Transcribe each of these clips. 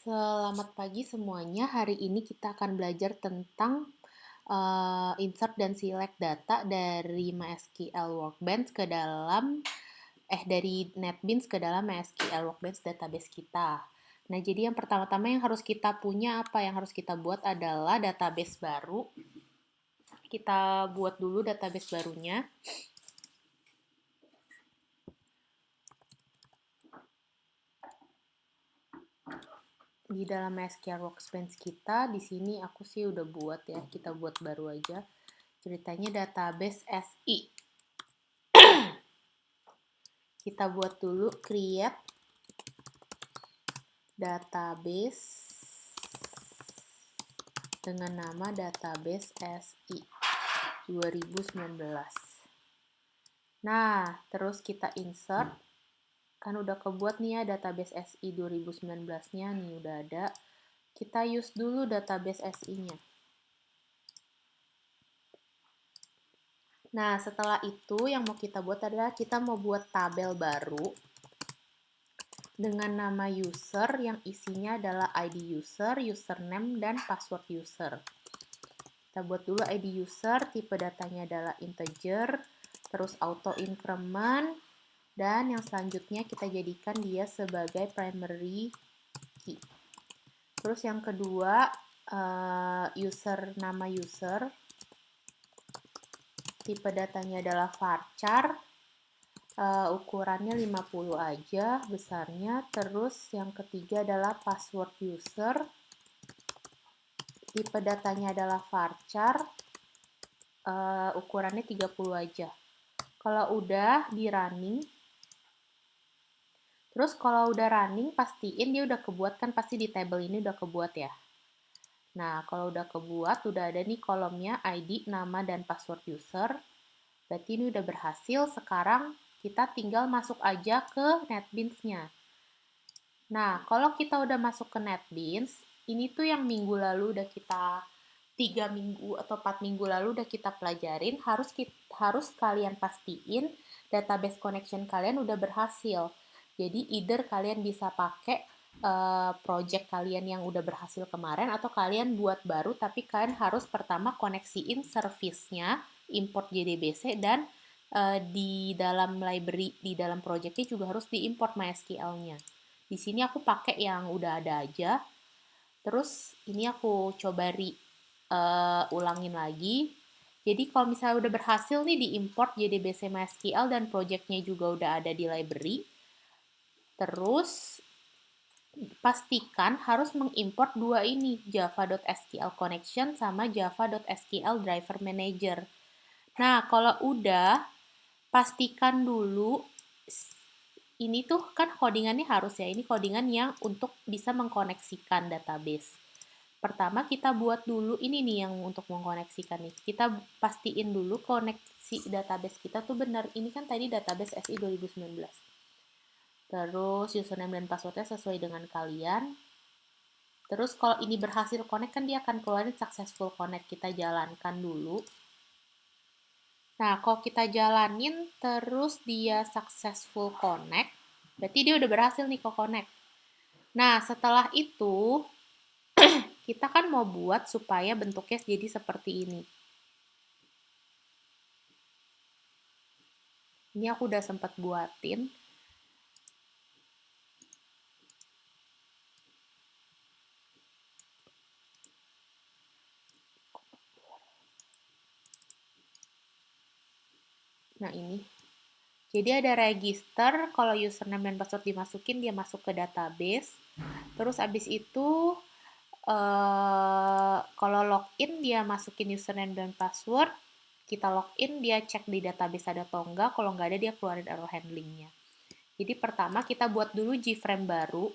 Selamat pagi semuanya. Hari ini kita akan belajar tentang insert dan select data dari MySQL Workbench ke dalam dari NetBeans ke dalam MySQL Workbench database kita. Nah, jadi yang pertama-tama yang harus kita punya apa yang harus kita buat adalah database baru. Kita buat dulu database barunya. Di dalam MySQL Workbench kita, di sini aku sih udah buat ya, kita buat baru aja. Ceritanya database SI. Kita buat dulu create database dengan nama database SI 2019. Nah, terus kita insert. Kan udah kebuat nih ya database SI 2019-nya nih udah ada. Kita use dulu database SI-nya. Nah, setelah itu yang mau kita buat adalah kita mau buat tabel baru dengan nama user yang isinya adalah ID user, username, dan password user. Kita buat dulu ID user, tipe datanya adalah integer, terus auto increment, dan yang selanjutnya kita jadikan dia sebagai primary key. Terus yang kedua, nama user, tipe datanya adalah varchar, ukurannya 50 aja besarnya. Terus yang ketiga adalah password user, tipe datanya adalah varchar, ukurannya 30 aja. Kalau udah di running, terus kalau udah running pastiin dia udah kebuat, kan pasti di table ini udah kebuat ya. Nah, kalau udah kebuat, udah ada nih kolomnya ID, nama, dan password user. Berarti ini udah berhasil. Sekarang kita tinggal masuk aja ke NetBeans-nya. Nah, kalau kita udah masuk ke NetBeans, ini tuh yang minggu lalu udah kita 3 minggu atau 4 minggu lalu udah kita pelajarin, harus kalian pastiin database connection kalian udah berhasil. Jadi either kalian bisa pakai project kalian yang udah berhasil kemarin atau kalian buat baru, tapi kalian harus pertama koneksiin service-nya, import JDBC, dan di dalam library, di dalam projectnya juga harus diimport MySQL-nya. Di sini aku pakai yang udah ada aja. Terus ini aku coba ulangin lagi. Jadi kalau misalnya udah berhasil nih diimport JDBC MySQL dan projectnya juga udah ada di library, terus pastikan harus mengimport dua ini, java.sql connection sama java.sql driver manager. Nah, kalau udah, pastikan dulu ini tuh kan codingannya harus ya, ini codingan yang untuk bisa mengkoneksikan database. Pertama kita buat dulu ini nih yang untuk mengkoneksikan nih. Kita pastiin dulu koneksi database kita tuh benar. Ini kan tadi database SI 2019. Terus username dan passwordnya sesuai dengan kalian. Terus kalau ini berhasil connect kan dia akan keluarin successful connect. Kita jalankan dulu. Nah, kalau kita jalanin terus dia successful connect, berarti dia udah berhasil nih kok connect. Nah, setelah itu kita kan mau buat supaya bentuknya jadi seperti ini. Ini aku udah sempat buatin. Nah, ini. Jadi ada register, kalau username dan password dimasukin, dia masuk ke database. Terus abis itu, kalau login, dia masukin username dan password. Kita login, dia cek di database ada atau enggak. Kalau nggak ada, dia keluarin error handlingnya. Jadi pertama kita buat dulu gframe baru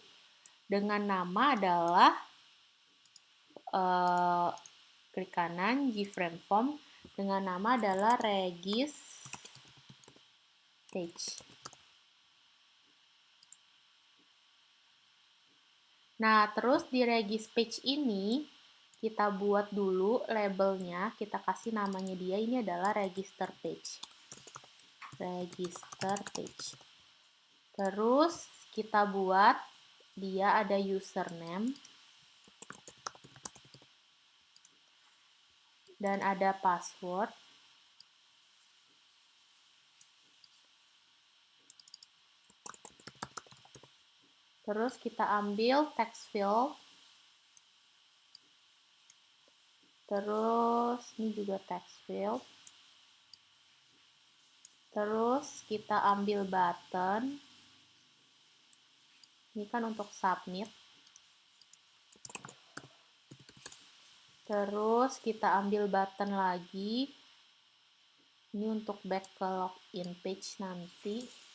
dengan nama adalah klik kanan gframe form dengan nama adalah regis page. Nah, terus di regis page ini kita buat dulu labelnya, kita kasih namanya dia, ini adalah register page. Register page. Terus kita buat dia ada username dan ada password. Terus kita ambil text field. Terus ini juga text field. Terus kita ambil button. Ini kan untuk submit. Terus kita ambil button lagi. Ini untuk back ke login page nanti.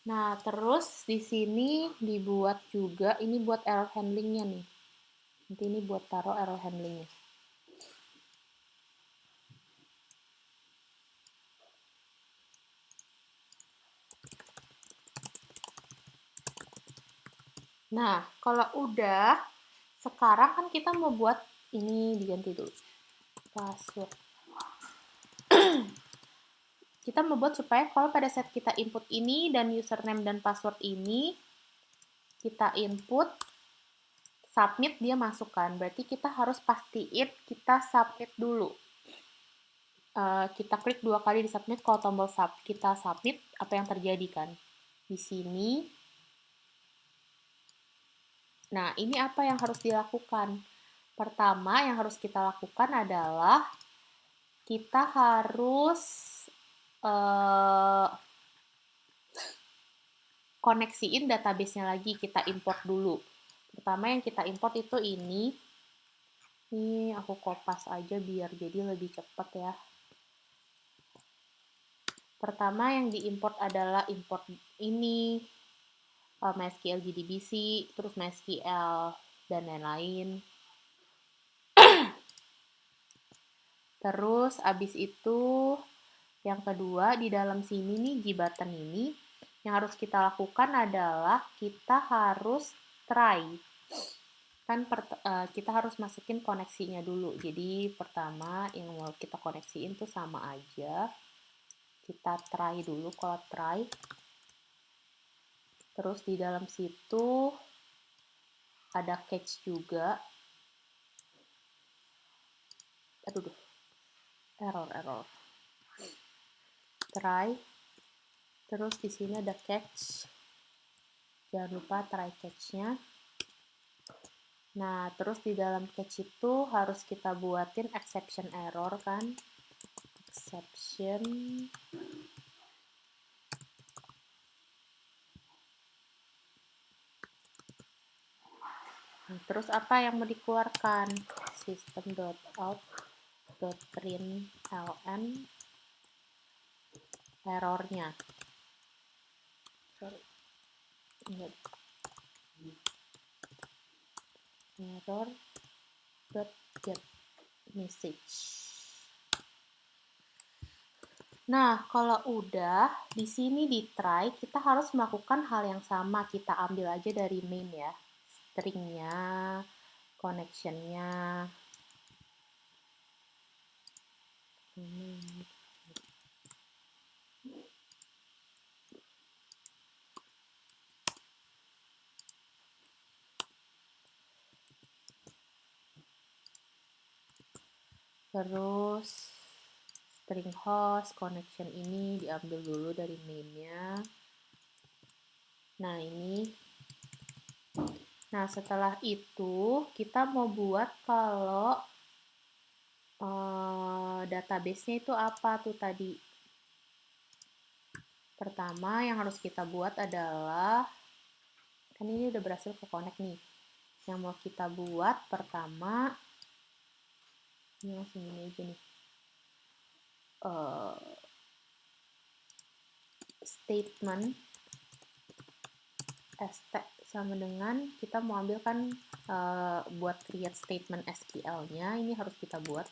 Nah, terus di sini dibuat juga, ini buat error handlingnya nih. Nanti ini buat taruh error handlingnya. Nah, kalau udah, sekarang kan kita mau buat ini diganti dulu. Password. Kita membuat supaya kalau pada saat kita input ini dan username dan password ini, kita input, submit, dia masukkan. Berarti kita harus pastiin kita submit dulu. Kita klik 2 kali di submit, kalau tombol kita submit, apa yang terjadi kan? Di sini. Nah, ini apa yang harus dilakukan? Pertama, yang harus kita lakukan adalah kita harus koneksiin database-nya lagi, kita import dulu. Pertama yang kita import itu ini. Ini aku kopas aja biar jadi lebih cepat ya. Pertama yang diimport adalah import ini, MySQL JDBC, terus MySQL, dan lain-lain. Terus abis itu yang kedua di dalam sini nih di button ini yang harus kita lakukan adalah kita harus try. Kan kita harus masukin koneksinya dulu. Jadi pertama yang mau kita koneksiin tuh sama aja. Kita try dulu, kalau try. Terus di dalam situ ada catch juga. Aduh, error. Try. Terus di sini ada catch. Jangan lupa try catch-nya. Nah, terus di dalam catch itu harus kita buatin exception error kan. Exception. Nah, terus apa yang mau dikeluarkan? System.out.println errornya. Sorry. Error.get message. Nah, kalau udah di sini di try, kita harus melakukan hal yang sama. Kita ambil aja dari main ya, stringnya, connection-nya. Terus string host, connection ini diambil dulu dari main-nya. Nah, ini. Nah, setelah itu kita mau buat kalau database-nya itu apa tuh tadi. Pertama yang harus kita buat adalah, kan ini udah berhasil ke connect nih. Yang mau kita buat pertama, ini langsung ini aja nih. Statement st sama dengan kita mau ambil kan buat create statement SQL-nya, ini harus kita buat.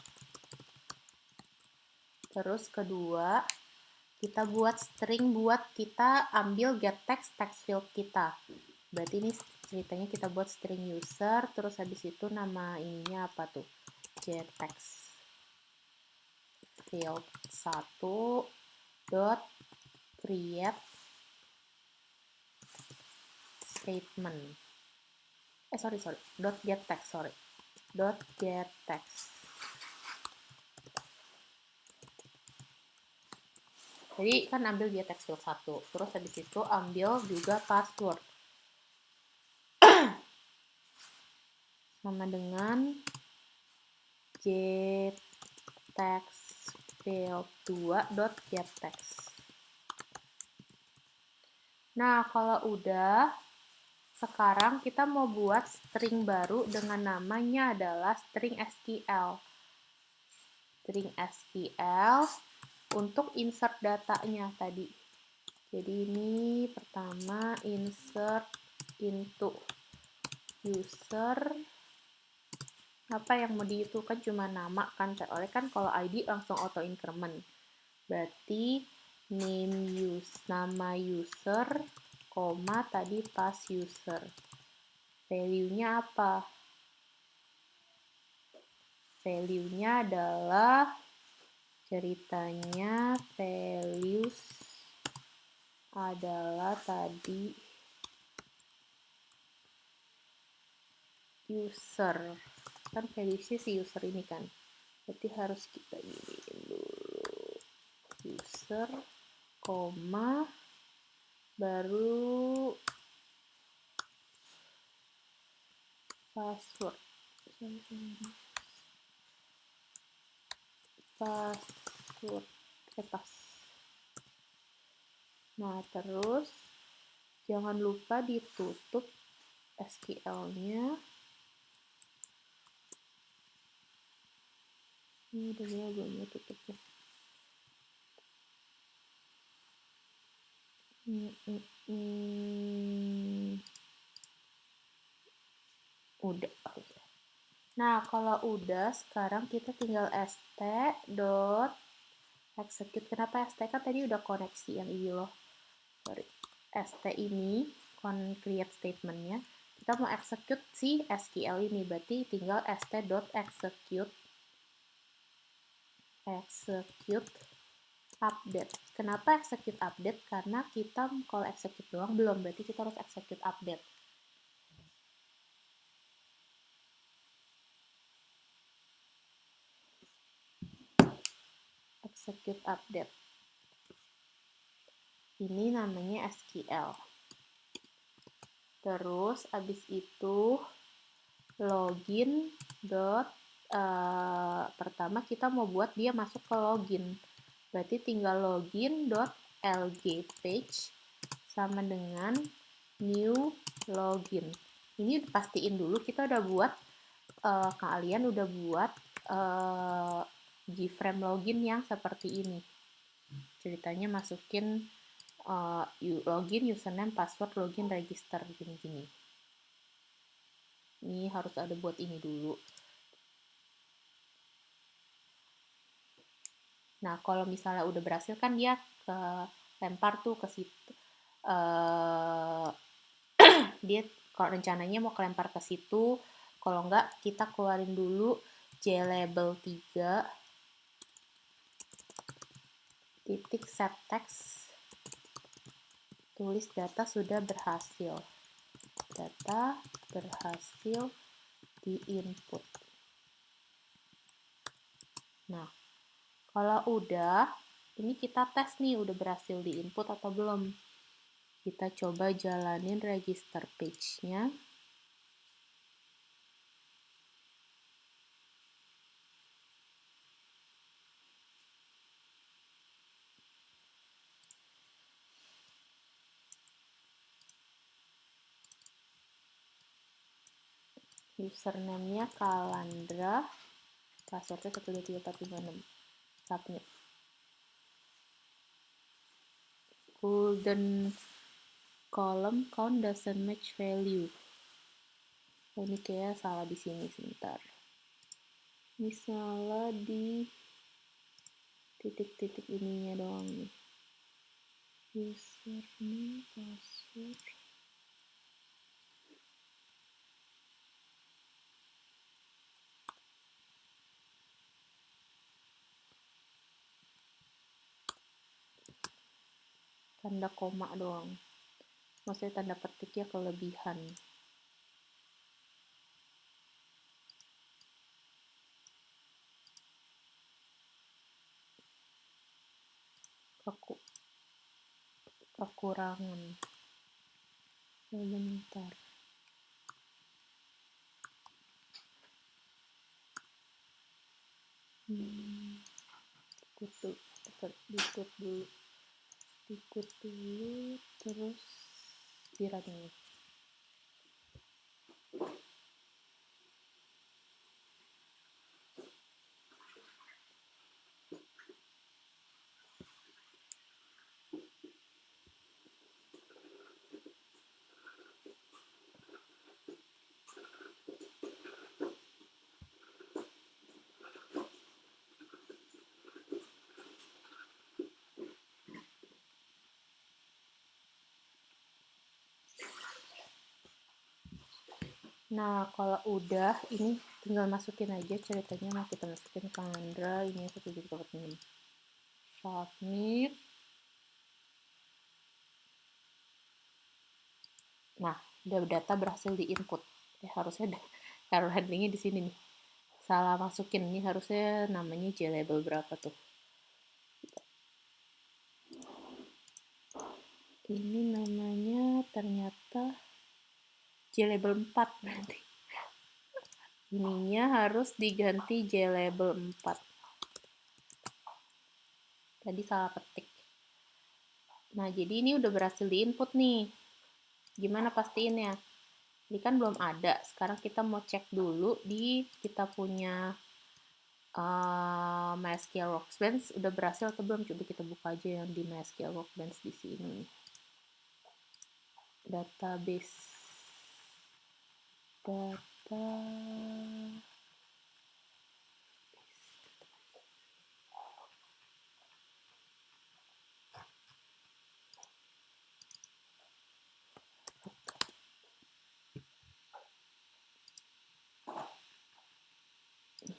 Terus kedua, kita buat string buat kita ambil get text field kita. Berarti ini ceritanya kita buat string user, terus habis itu nama ininya apa tuh? Get text. field 1 dot create statement. Sorry, dot get text, dot get text. Jadi kan ambil dia text field 1, terus habis itu ambil juga password. Sama dengan get text field 2 dot get text. Nah, kalau udah, sekarang kita mau buat string baru dengan namanya adalah string SQL. String SQL untuk insert datanya tadi. Jadi ini pertama insert into user. Apa yang mau itu kan cuma nama kan, oleh kan kalau ID langsung auto increment. Berarti nama user, koma tadi pas user. Value-nya apa? Value-nya adalah ceritanya values adalah tadi user. Kan values-nya si user ini kan. Berarti harus kita giniin dulu. User, koma, baru password. Password. Nah, terus jangan lupa ditutup SQL-nya. Ini udah ya, belum tutup ya. Udah. Nah, kalau udah, sekarang kita tinggal st.execute. Kenapa st? Kan tadi udah koneksi yang ini loh. St ini, create statement-nya. Kita mau execute si SQL ini, berarti tinggal st.execute update. Kenapa execute update? Karena kita kalau execute doang belum, berarti kita harus execute update. Execute update. Ini namanya SQL. Terus abis itu login pertama kita mau buat dia masuk ke login. Berarti tinggal login.lg page sama dengan new login. Ini pastiin dulu kita udah buat kalian udah buat gframe login yang seperti ini. Ceritanya masukin login, username, password, login, register, gini-gini. Ini harus ada buat ini dulu. Nah, kalau misalnya udah berhasil kan dia lempar tuh ke situ. Dia kalau rencananya mau kelempar ke situ. Kalau enggak, kita keluarin dulu JLabel 3 titik set text. Tulis data sudah berhasil. Data berhasil di input. Nah, kalau udah, ini kita tes nih udah berhasil di input atau belum. Kita coba jalanin register page-nya. Username-nya Kalandra, password-nya 123456. Submit. Golden column count doesn't match value. Oh, ini kayak salah di sini sebentar. Ini salah di titik-titik ininya doang nih. Username, password. tanda koma doang. Maksudnya tanda petiknya kelebihan. Kekurangan. Sebentar. Dikut dulu, terus dirunning. Nah, kalau udah, ini tinggal masukin aja ceritanya. Mau kita masukin Calandra, ini 1.46. Submit. Nah, udah data berhasil di input. Harusnya error handlingnya di sini nih. Salah masukin, ini harusnya namanya JLabel berapa tuh. Ini namanya ternyata JLabel 4 berarti. Ininya harus diganti JLabel 4. Tadi salah ketik. Nah, jadi ini udah berhasil diinput nih. Gimana pastiinnya? Ini kan belum ada. Sekarang kita mau cek dulu di kita punya MySQL Workbench udah berhasil atau belum. Coba kita buka aja yang di MySQL Workbench di sini. Database.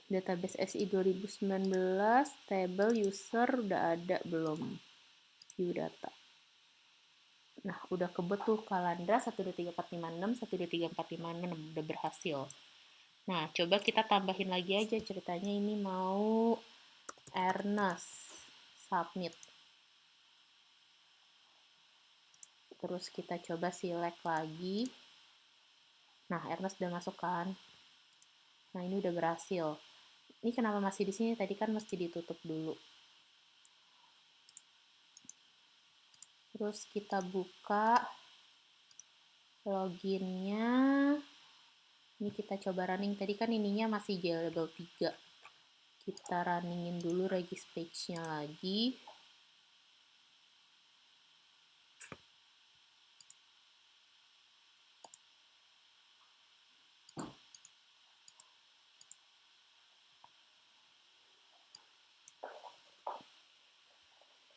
Database SI 2019, table user udah ada belum? View data. Nah, udah kebut tuh Calandra 123456, 123456 udah berhasil. Nah, coba kita tambahin lagi aja ceritanya ini mau Ernest submit. Terus kita coba select lagi. Nah, Ernest udah masuk kan? Nah, ini udah berhasil. Ini kenapa masih di sini? Tadi kan mesti ditutup dulu. Terus kita buka loginnya. Ini kita coba running. Tadi kan ininya masih JLabel 3. Kita runningin dulu regis page-nya lagi.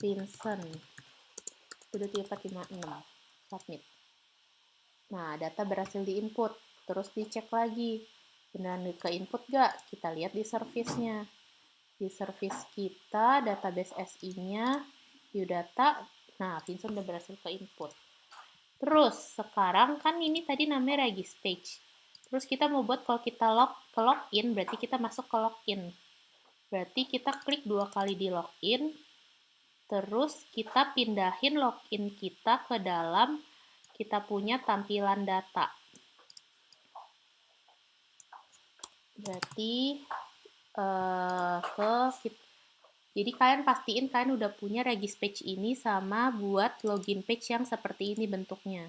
Vincent 1456 submit. Nah, data berhasil diinput, terus dicek lagi beneran ke input gak? Kita lihat di service-nya. Di service kita database SI-nya view data. Nah, Vincent udah berhasil ke input. Terus sekarang kan ini tadi namanya regis page. Terus kita mau buat kalau kita ke login berarti kita masuk ke login. Berarti kita klik 2 kali di login. Terus kita pindahin login kita ke dalam kita punya tampilan data. Berarti jadi kalian pastiin kalian udah punya regis page ini sama buat login page yang seperti ini bentuknya.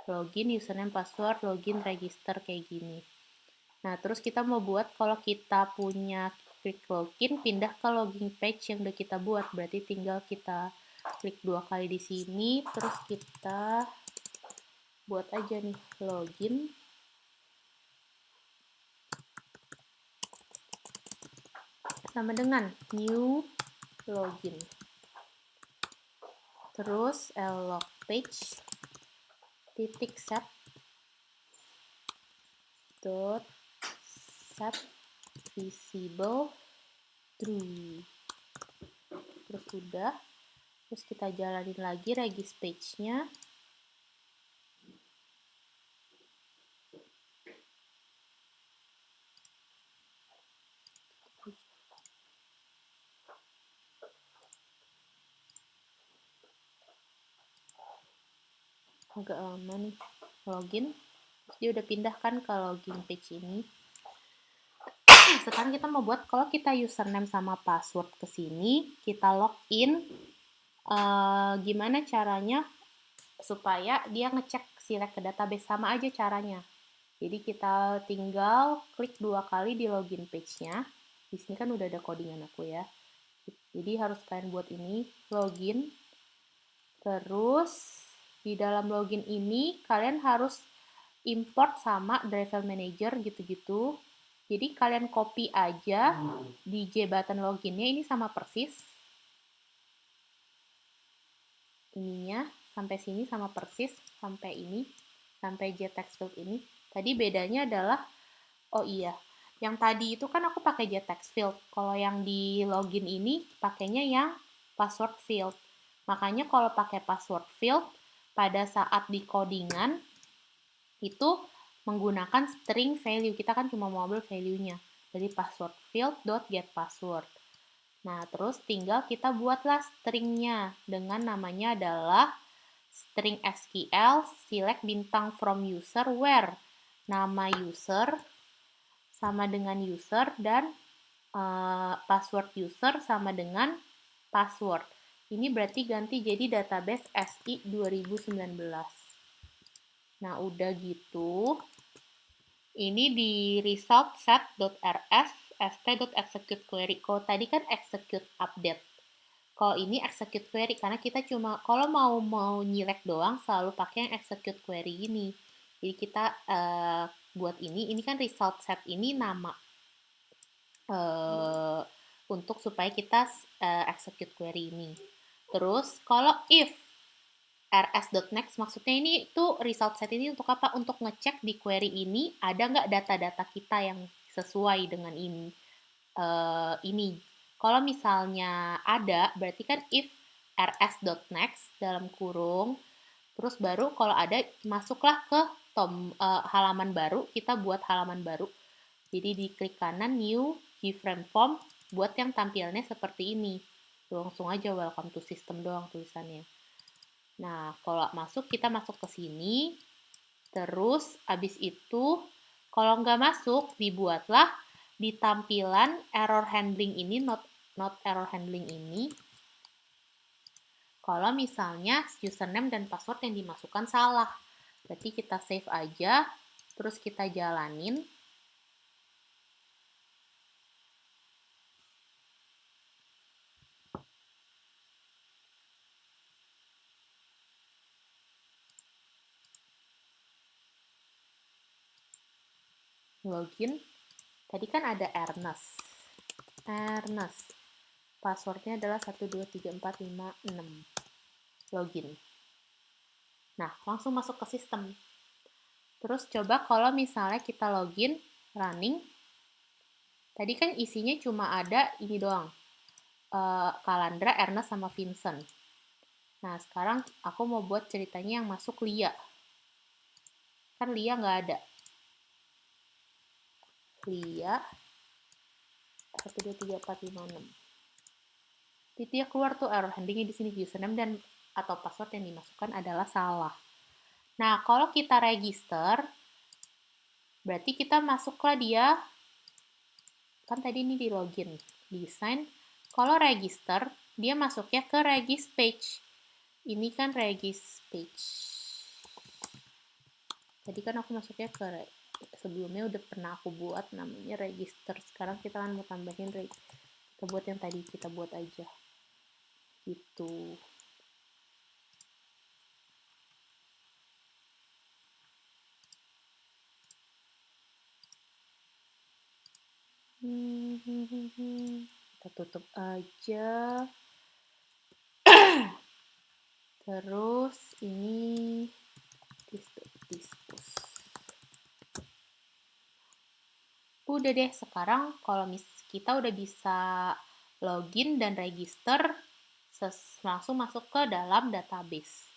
Login, username, password, login, register kayak gini. Nah, terus kita mau buat kalau kita punya klik login, pindah ke login page yang udah kita buat. Berarti tinggal kita klik 2 kali di sini, terus kita buat aja nih login. Sama dengan new login. Terus log page titik set dot set visible true. Terus udah Terus kita jalanin lagi regis page-nya. Agak lama nih. Login. Terus dia udah pindahkan ke login page ini. Sekarang kita mau buat, kalau kita username sama password ke sini, kita login. Gimana caranya supaya dia ngecek select ke database? Sama aja caranya. Jadi kita tinggal klik 2 kali di login page-nya. Di sini kan udah ada codingan aku ya. Jadi harus kalian buat ini, login. Terus di dalam login ini kalian harus import sama driver manager gitu-gitu. Jadi kalian copy aja di J button loginnya, ini sama persis. Ininya sampai sini sama persis, sampai ini, sampai J text field ini. Tadi bedanya adalah, oh iya, yang tadi itu kan aku pakai J text field. Kalau yang di login ini pakainya yang password field. Makanya kalau pakai password field, pada saat di codingan, itu menggunakan string value. Kita kan cuma mau ambil value-nya. Dari password field.getPassword. Nah, terus tinggal kita buatlah string-nya. Dengan namanya adalah string SQL select bintang from user where nama user sama dengan user dan password user sama dengan password. Ini berarti ganti jadi database SI 2019. Nah, udah gitu. Ini di result set.rs st.execute query. Kalau tadi kan execute update. Kalau ini execute query karena kita cuma kalau mau nyilek doang selalu pakai yang execute query ini. Jadi kita buat ini kan result set ini nama untuk supaya kita execute query ini. Terus kalau if rs.next, maksudnya ini tuh result set ini untuk apa? Untuk ngecek di query ini ada nggak data-data kita yang sesuai dengan ini. Kalau misalnya ada, berarti kan if rs.next dalam kurung, terus baru kalau ada masuklah ke halaman baru, kita buat halaman baru. Jadi di klik kanan new keyframe form, buat yang tampilannya seperti ini. Langsung aja welcome to system doang tulisannya. Nah, kalau masuk, kita masuk ke sini. Terus, abis itu, kalau nggak masuk, dibuatlah di tampilan error handling ini, not error handling ini. Kalau misalnya username dan password yang dimasukkan salah. Berarti kita save aja, terus kita jalanin. Login. Tadi kan ada Ernest. Passwordnya adalah 123456. Login. Nah, langsung masuk ke sistem. Terus coba kalau misalnya kita login, running. Tadi kan isinya cuma ada ini doang. Calandra, Ernest, sama Vincent. Nah, sekarang aku mau buat ceritanya yang masuk Lia. Kan Lia nggak ada. Lia 123456. Jadi dia keluar tuh error handlingnya di sini, username dan atau password yang dimasukkan adalah salah. Nah, kalau kita register, berarti kita masuklah dia, kan tadi ini di login, design. Kalau register, dia masuknya ke regis page. Ini kan regis page. Tadi kan aku masuknya ke sebelumnya udah pernah aku buat namanya register. Sekarang kita kan mau tambahin kita buat yang tadi kita buat aja. Gitu. Kita tutup aja. Terus ini dispus. Udah deh, sekarang kalau kita udah bisa login dan register langsung masuk ke dalam database.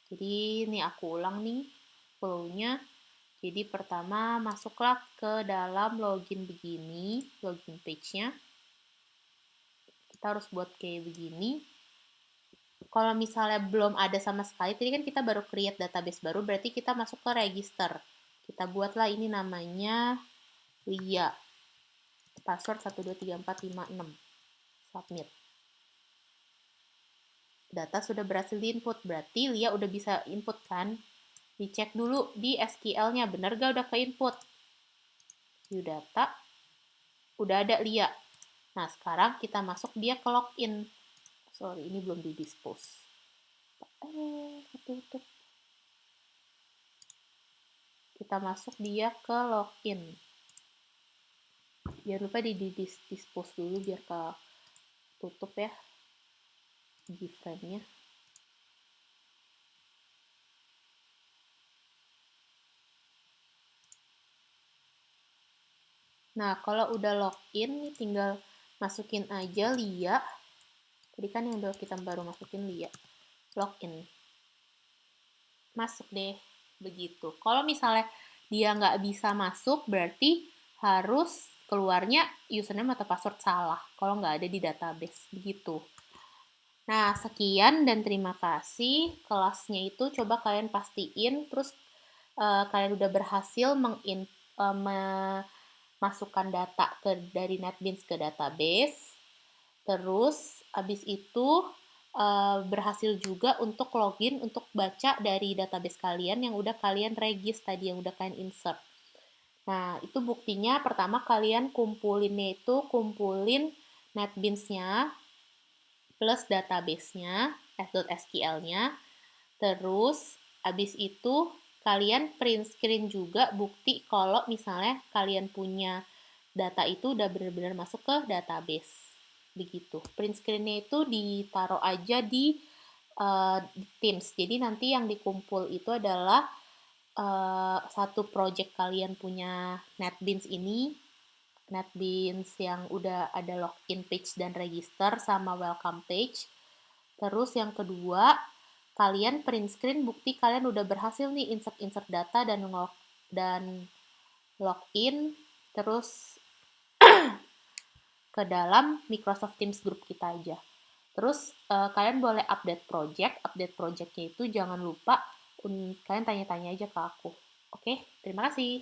Jadi ini aku ulang nih flow-nya. Jadi pertama masuklah ke dalam login begini, login page-nya. Kita harus buat kayak begini. Kalau misalnya belum ada sama sekali, tadi kan kita baru create database baru, berarti kita masuk ke register. Kita buatlah ini namanya Lia. Password 123456. Submit. Data sudah berhasil diinput, berarti Lia udah bisa input kan? Dicek dulu di SQL-nya, bener gak udah ke-input? View data, udah ada Lia. Nah, sekarang kita masuk dia ke login. Sorry, ini belum di-dispose. Tutup. Kita masuk dia ke login. Jangan lupa di-dispose dulu biar ke tutup ya di frame-nya. Nah, kalau udah login, tinggal masukin aja Lia. Tadi kan yang udah kita baru masukin Lia. Login. Masuk deh. Begitu. Kalau misalnya dia nggak bisa masuk, berarti harus keluarnya username atau password salah. Kalau nggak ada di database. Begitu. Nah, sekian dan terima kasih. Kelasnya itu coba kalian pastiin, terus kalian udah berhasil memasukkan data dari NetBeans ke database. Terus, habis itu berhasil juga untuk login, untuk baca dari database kalian yang udah kalian regis tadi, yang udah kalian insert. Nah, itu buktinya pertama kalian kumpulinnya itu, kumpulin NetBeans-nya, plus database-nya, s.sql-nya, terus habis itu kalian print screen juga bukti kalau misalnya kalian punya data itu udah benar-benar masuk ke database. Begitu. Print screen-nya itu ditaruh aja di Teams. Jadi nanti yang dikumpul itu adalah satu project kalian punya NetBeans ini, NetBeans yang udah ada login page dan register sama welcome page. Terus yang kedua, kalian print screen bukti kalian udah berhasil nih insert data dan login terus ke dalam Microsoft Teams group kita aja. Terus kalian boleh update projectnya itu jangan lupa kalian tanya-tanya aja ke aku. Oke, terima kasih.